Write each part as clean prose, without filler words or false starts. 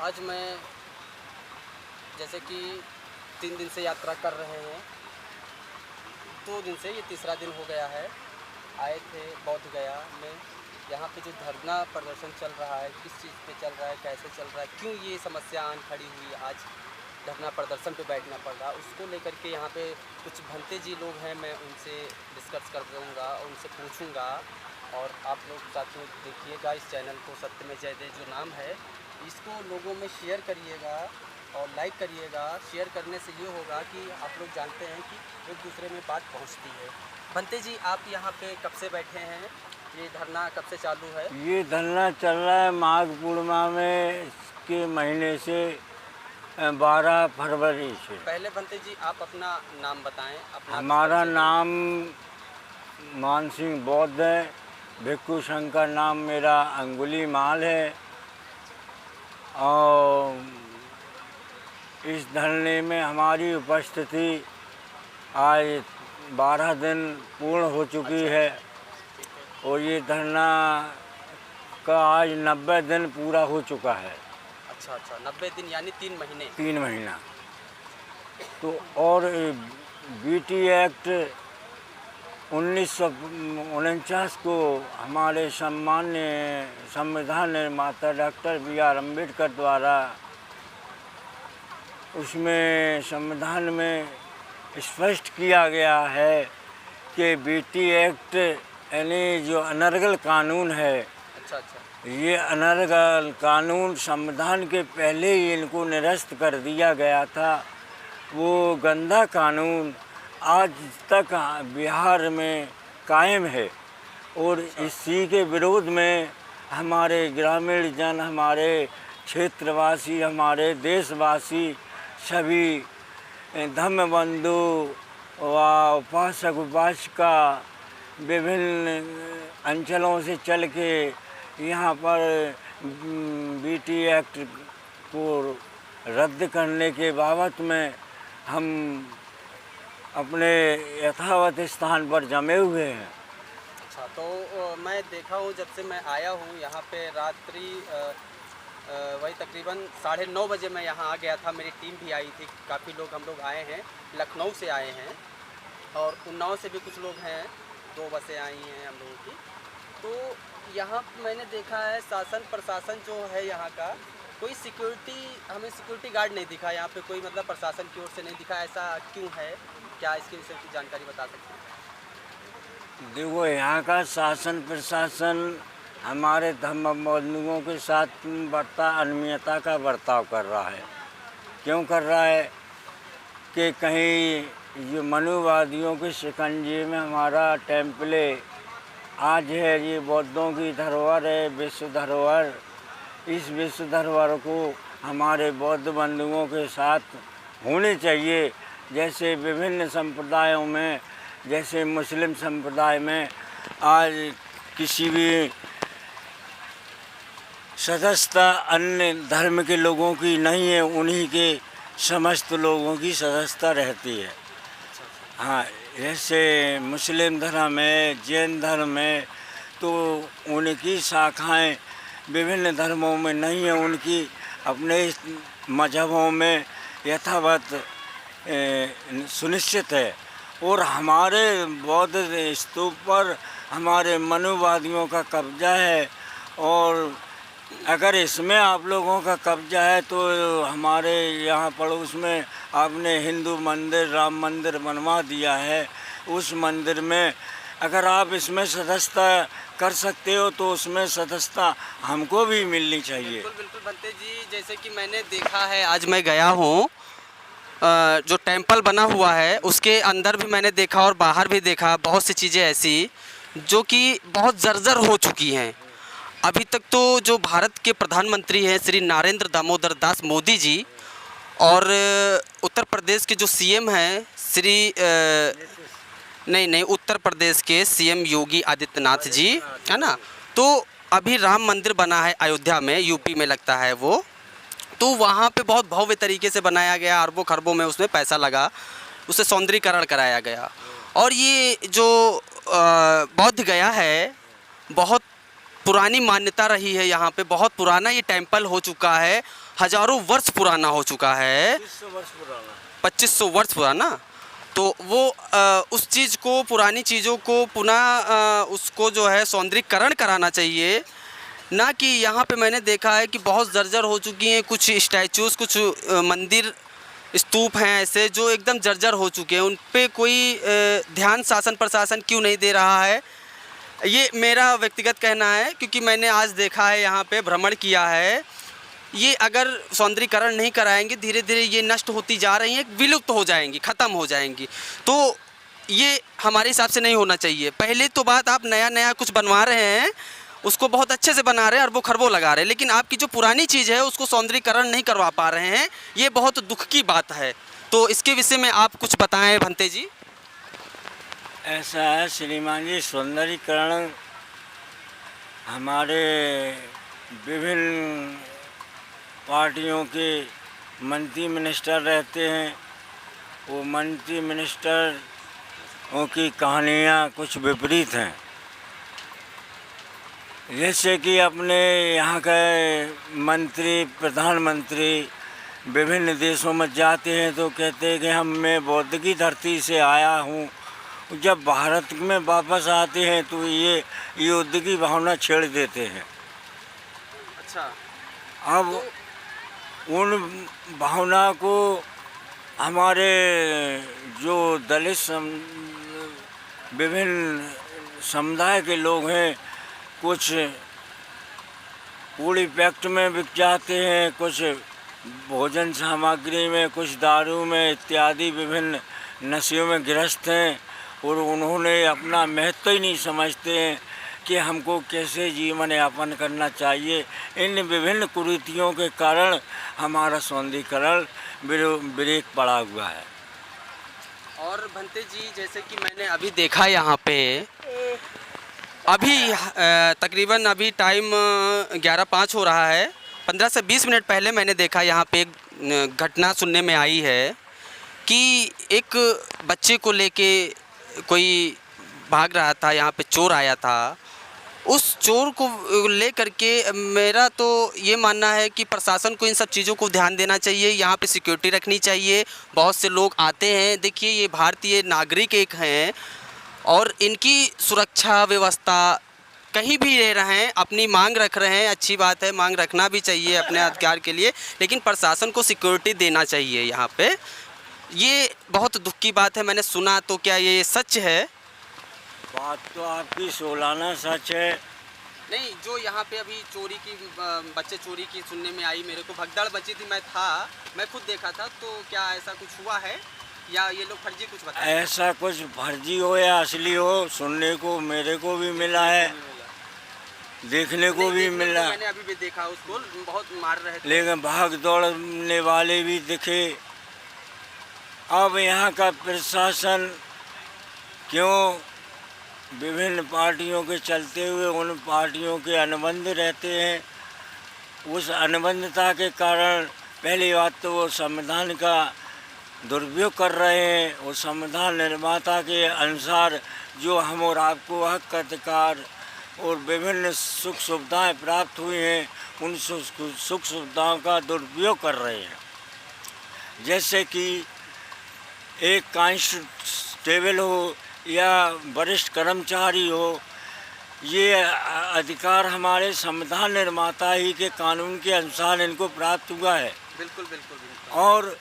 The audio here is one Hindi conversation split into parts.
आज मैं जैसे कि 3 दिन से यात्रा कर रहे हैं, 2 दिन से, ये तीसरा दिन हो गया है। आए थे बोध गया में। यहाँ पे जो धरना प्रदर्शन चल रहा है, किस चीज़ पे चल रहा है, कैसे चल रहा है, क्यों ये समस्या आन खड़ी हुई है, आज धरना प्रदर्शन पे बैठना पड़ रहा, उसको लेकर के यहाँ पे कुछ भंते जी लोग हैं, मैं उनसे डिस्कस कर दूँगा, उनसे पूछूँगा। और आप लोग साथियों देखिएगा इस चैनल को, सत्य में जय दे जो नाम है, इसको लोगों में शेयर करिएगा और लाइक करिएगा। शेयर करने से ये होगा कि आप लोग जानते हैं कि एक दूसरे में बात पहुंचती है। भंते जी, आप यहाँ पे कब से बैठे हैं? ये धरना कब से चालू है? ये धरना चल रहा है माघ पूर्णिमा में के महीने से 12 फरवरी से। पहले भंते जी आप अपना नाम बताएं। अपना हमारा नाम मान सिंह बौद्ध है। भिक्खू शंकर नाम मेरा अंगुली माल है। और इस धरने में हमारी उपस्थिति आज 12 दिन पूर्ण हो चुकी है। और ये धरना का आज 90 दिन पूरा हो चुका है। अच्छा, 90 दिन यानी 3 महीने। 3 महीना। तो और बीटी एक्ट 1949 को हमारे सम्मान्य संविधान निर्माता डॉक्टर B.R. अम्बेडकर द्वारा उसमें संविधान में स्पष्ट किया गया है कि बीटी एक्ट यानी जो अनर्गल कानून है, अच्छा, ये अनर्गल कानून संविधान के पहले ही इनको निरस्त कर दिया गया था। वो गंदा कानून आज तक बिहार में कायम है। और इसी के विरोध में हमारे ग्रामीण जन, हमारे क्षेत्रवासी, हमारे देशवासी सभी धम्मबंधु व उपासक उपासिका विभिन्न अंचलों से चल के यहाँ पर बीटी एक्ट को रद्द करने के बाबत में हम अपने यथावत स्थान पर जमे हुए हैं। अच्छा, तो मैं देखा हूँ जब से मैं आया हूँ यहाँ पे रात्रि वही तकरीबन 9:30 बजे मैं यहाँ आ गया था। मेरी टीम भी आई थी, काफ़ी लोग हम लोग आए हैं, लखनऊ से आए हैं और उन्नाव से भी कुछ लोग हैं, 2 बसें आई हैं हम लोगों की। तो यहाँ मैंने देखा है शासन प्रशासन जो है यहाँ का, कोई सिक्योरिटी, हमें सिक्योरिटी गार्ड नहीं दिखा यहाँ पे, कोई मतलब प्रशासन की ओर से नहीं दिखा। ऐसा क्यों है? क्या इसके विषय की जानकारी बता सकते हैं? देखो, यहाँ का शासन प्रशासन हमारे धर्मबंधुओं के साथ अनियमितता का बर्ताव कर रहा है। क्यों कर रहा है कि कहीं ये मनुवादियों के शिकंजे में हमारा टेम्पले आज है, ये बौद्धों की धरोहर है, विश्व धरोहर। इस विश्व धरोहर को हमारे बौद्ध बंधुओं के साथ होने चाहिए। जैसे विभिन्न संप्रदायों में, जैसे मुस्लिम संप्रदाय में आज किसी भी सदस्यता अन्य धर्म के लोगों की नहीं है, उन्हीं के समस्त लोगों की सदस्यता रहती है। हाँ, जैसे मुस्लिम धर्म है, जैन धर्म है, तो उनकी शाखाएं विभिन्न धर्मों में नहीं है, उनकी अपने मजहबों में यथावत सुनिश्चित है। और हमारे बौद्ध स्तूप पर हमारे मनुवादियों का कब्जा है। और अगर इसमें आप लोगों का कब्जा है तो हमारे यहाँ पड़ोस में आपने हिंदू मंदिर, राम मंदिर बनवा दिया है। उस मंदिर में अगर आप इसमें सदस्यता कर सकते हो तो उसमें सदस्यता हमको भी मिलनी चाहिए। बिल्कुल बिल्कुल भंते जी, जैसे कि मैंने देखा है, आज मैं गया हूँ, जो टेंपल बना हुआ है उसके अंदर भी मैंने देखा और बाहर भी देखा, बहुत सी चीज़ें ऐसी जो कि बहुत जर्जर हो चुकी हैं। अभी तक तो जो भारत के प्रधानमंत्री हैं श्री नरेंद्र दामोदर दास मोदी जी, और उत्तर प्रदेश के जो सीएम हैं श्री नहीं उत्तर प्रदेश के सीएम योगी आदित्यनाथ जी, है ना। तो अभी राम मंदिर बना है अयोध्या में, यूपी में लगता है वो, तो वहाँ पे बहुत भव्य तरीके से बनाया गया, अरबों खरबों में उसमें पैसा लगा, उसे सौंदर्यीकरण कराया गया। और ये जो बोध गया है, बहुत पुरानी मान्यता रही है यहाँ पे, बहुत पुराना ये टेम्पल हो चुका है, हज़ारों वर्ष पुराना हो चुका है, 2500 वर्ष पुराना। 2500 वर्ष पुराना। तो वो उस चीज़ को, पुरानी चीज़ों को पुनः उसको जो है सौंदर्यीकरण कराना चाहिए, ना कि यहाँ पे मैंने देखा है कि बहुत जर्जर हो चुकी हैं कुछ स्टैचूज़, कुछ मंदिर स्तूप हैं ऐसे जो एकदम जर्जर हो चुके हैं, उन पे कोई ध्यान शासन प्रशासन क्यों नहीं दे रहा है, ये मेरा व्यक्तिगत कहना है। क्योंकि मैंने आज देखा है, यहाँ पे भ्रमण किया है, ये अगर सौंदर्यीकरण नहीं कराएंगे धीरे धीरे ये नष्ट होती जा रही हैं, विलुप्त हो जाएंगी, ख़त्म हो जाएंगी। तो ये हमारे हिसाब से नहीं होना चाहिए। पहले तो बात, आप नया नया कुछ बनवा रहे हैं, उसको बहुत अच्छे से बना रहे हैं, अरबों खरबों लगा रहे हैं, लेकिन आपकी जो पुरानी चीज़ है उसको सौंदर्यीकरण नहीं करवा पा रहे हैं, ये बहुत दुख की बात है। तो इसके विषय में आप कुछ बताएं भंते जी। ऐसा है श्रीमान जी, सौंदर्यीकरण हमारे विभिन्न पार्टियों के मंत्री मिनिस्टर रहते हैं, वो मंत्री मिनिस्टरों की कहानियाँ कुछ विपरीत हैं। जैसे कि अपने यहाँ के मंत्री, प्रधानमंत्री विभिन्न देशों में जाते हैं तो कहते हैं कि मैं बौद्ध की धरती से आया हूँ, जब भारत में वापस आते हैं तो ये युद्ध की भावना छेड़ देते हैं। अच्छा, अब उन भावना को हमारे जो दलित विभिन्न समुदाय के लोग हैं, कुछ कूड़ी पैक्ट में बिक जाते हैं, कुछ भोजन सामग्री में, कुछ दारू में इत्यादि विभिन्न नशे में गिरफ्त हैं, और उन्होंने अपना महत्व ही नहीं समझते हैं कि हमको कैसे जीवन यापन करना चाहिए। इन विभिन्न कुरीतियों के कारण हमारा सौंदर्यीकरण ब्रेक पड़ा हुआ है। और भंते जी, जैसे कि मैंने अभी देखा यहाँ पे, अभी तकरीबन अभी टाइम 11:05 हो रहा है, 15 से 20 मिनट पहले मैंने देखा यहाँ पे एक घटना सुनने में आई है कि एक बच्चे को लेके कोई भाग रहा था, यहाँ पे चोर आया था। उस चोर को लेकर के मेरा तो ये मानना है कि प्रशासन को इन सब चीज़ों को ध्यान देना चाहिए, यहाँ पे सिक्योरिटी रखनी चाहिए। बहुत से लोग आते हैं, देखिए ये भारतीय नागरिक एक हैं और इनकी सुरक्षा व्यवस्था कहीं भी रह रहे हैं, अपनी मांग रख रहे हैं, अच्छी बात है, मांग रखना भी चाहिए अपने अधिकार के लिए, लेकिन प्रशासन को सिक्योरिटी देना चाहिए यहाँ पे। ये बहुत दुख की बात है, मैंने सुना, तो क्या ये सच है? बात तो आपकी सोलाना सच है। नहीं, जो यहाँ पे अभी चोरी की, बच्चे चोरी की सुनने में आई, मेरे को भगदड़ बची थी, मैं खुद देखा था, तो क्या ऐसा कुछ हुआ है या ये लोग फर्जी कुछ बताएं? ऐसा कुछ फर्जी हो या असली हो, सुनने को मेरे को भी मिला है, देखने को भी मिला। मैंने अभी भी देखा, उसको बहुत मार रहे थे, लेकिन भाग दौड़ने वाले भी दिखे। अब यहाँ का प्रशासन क्यों विभिन्न पार्टियों के चलते हुए उन पार्टियों के अनुबंध रहते हैं, उस अनुबंधता के कारण पहली बात तो वो संविधान का दुरुपयोग कर रहे हैं। वो संविधान निर्माता के अनुसार जो हम और आपको हक अधिकार और विभिन्न सुख सुविधाएं प्राप्त हुई हैं, उन सुख सुविधाओं का दुरुपयोग कर रहे हैं। जैसे कि एक कांस्टेबल हो या वरिष्ठ कर्मचारी हो, ये अधिकार हमारे संविधान निर्माता ही के कानून के अनुसार इनको प्राप्त हुआ है। बिल्कुल बिल्कुल बिल्कुल। और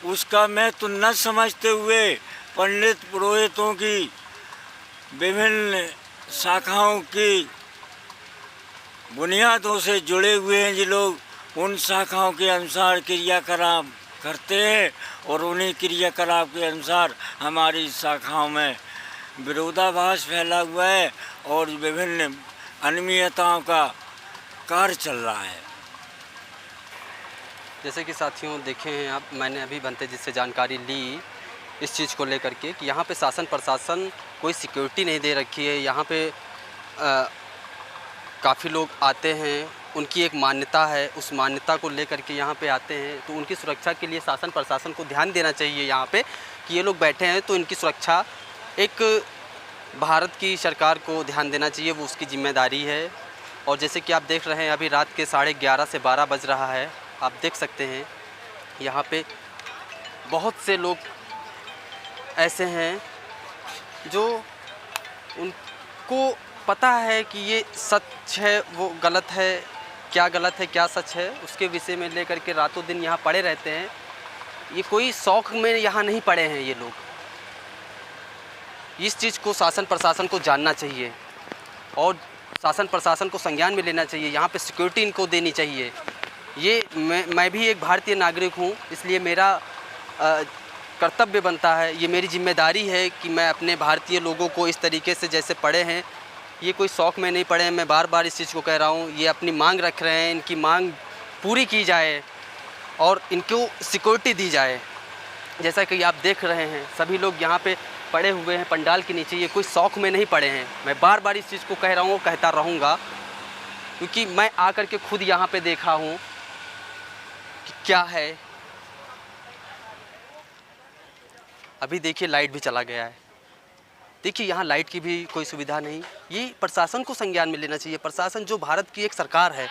उसका महत्व न समझते हुए पंडित पुरोहितों की विभिन्न शाखाओं की बुनियादों से जुड़े हुए हैं, जो लोग उन शाखाओं के अनुसार क्रियाकलाप करते हैं और उन्हीं क्रियाकलाप के अनुसार हमारी शाखाओं में विरोधाभास फैला हुआ है और विभिन्न अनियमितताओं का कार्य चल रहा है। जैसे कि साथियों देखे हैं आप, मैंने अभी भंते जी से जानकारी ली इस चीज़ को लेकर के कि यहाँ पे शासन प्रशासन कोई सिक्योरिटी नहीं दे रखी है। यहाँ पे काफ़ी लोग आते हैं, उनकी एक मान्यता है, उस मान्यता को लेकर के यहाँ पे आते हैं, तो उनकी सुरक्षा के लिए शासन प्रशासन को ध्यान देना चाहिए यहाँ पे कि ये लोग बैठे हैं तो इनकी सुरक्षा एक भारत की सरकार को ध्यान देना चाहिए, वो उसकी जिम्मेदारी है। और जैसे कि आप देख रहे हैं अभी रात के 11:30 से 12 बज रहा है, आप देख सकते हैं यहाँ पे बहुत से लोग ऐसे हैं जो उनको पता है कि ये सच है वो गलत है, क्या गलत है क्या सच है, उसके विषय में लेकर के रातों दिन यहाँ पड़े रहते हैं। ये कोई शौक़ में यहाँ नहीं पड़े हैं ये लोग। इस चीज़ को शासन प्रशासन को जानना चाहिए और शासन प्रशासन को संज्ञान में लेना चाहिए। यहाँ पे सिक्योरिटी इनको देनी चाहिए। ये मैं भी एक भारतीय नागरिक हूँ, इसलिए मेरा कर्तव्य बनता है, ये मेरी जिम्मेदारी है कि मैं अपने भारतीय लोगों को इस तरीके से जैसे पढ़े हैं, ये कोई शौक़ में नहीं पढ़े हैं। मैं बार बार इस चीज़ को कह रहा हूँ, ये अपनी मांग रख रहे हैं, इनकी मांग पूरी की जाए और इनको सिक्योरिटी दी जाए। जैसा कि आप देख रहे हैं सभी लोग यहाँ पे पड़े हुए हैं पंडाल के नीचे, ये कोई शौक़ में नहीं पड़े हैं। मैं बार बार इस चीज़ को कह रहा हूँ, कहता रहूँगा, क्योंकि मैं आकर के खुद यहाँ पे देखा हूँ कि क्या है। अभी देखिए लाइट भी चला गया है। देखिए यहाँ लाइट की भी कोई सुविधा नहीं। ये प्रशासन को संज्ञान में लेना चाहिए। प्रशासन जो भारत की एक सरकार है,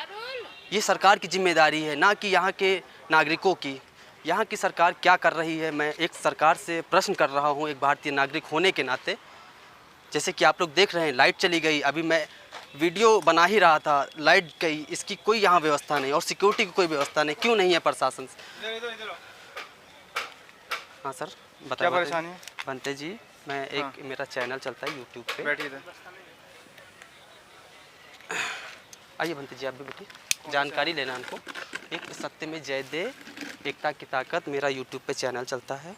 ये सरकार की जिम्मेदारी है, ना कि यहाँ के नागरिकों की। यहाँ की सरकार क्या कर रही है, मैं एक सरकार से प्रश्न कर रहा हूँ एक भारतीय नागरिक होने के नाते। जैसे कि आप लोग देख रहे हैं लाइट चली गई, अभी मैं वीडियो बना ही रहा था, लाइट गई, इसकी कोई यहाँ व्यवस्था नहीं और सिक्योरिटी की कोई व्यवस्था नहीं। क्यों नहीं है प्रशासन से? हाँ सर बताइए। क्या परेशानी है? बनते जी, मैं एक मेरा चैनल चलता है यूट्यूब पे। बैठिए इधर। आइए बनते जी आप भी बैठिए, जानकारी लेना हमको। एक सत्य में जय दे, एकता की ताकत, मेरा यूट्यूब पे चैनल चलता है।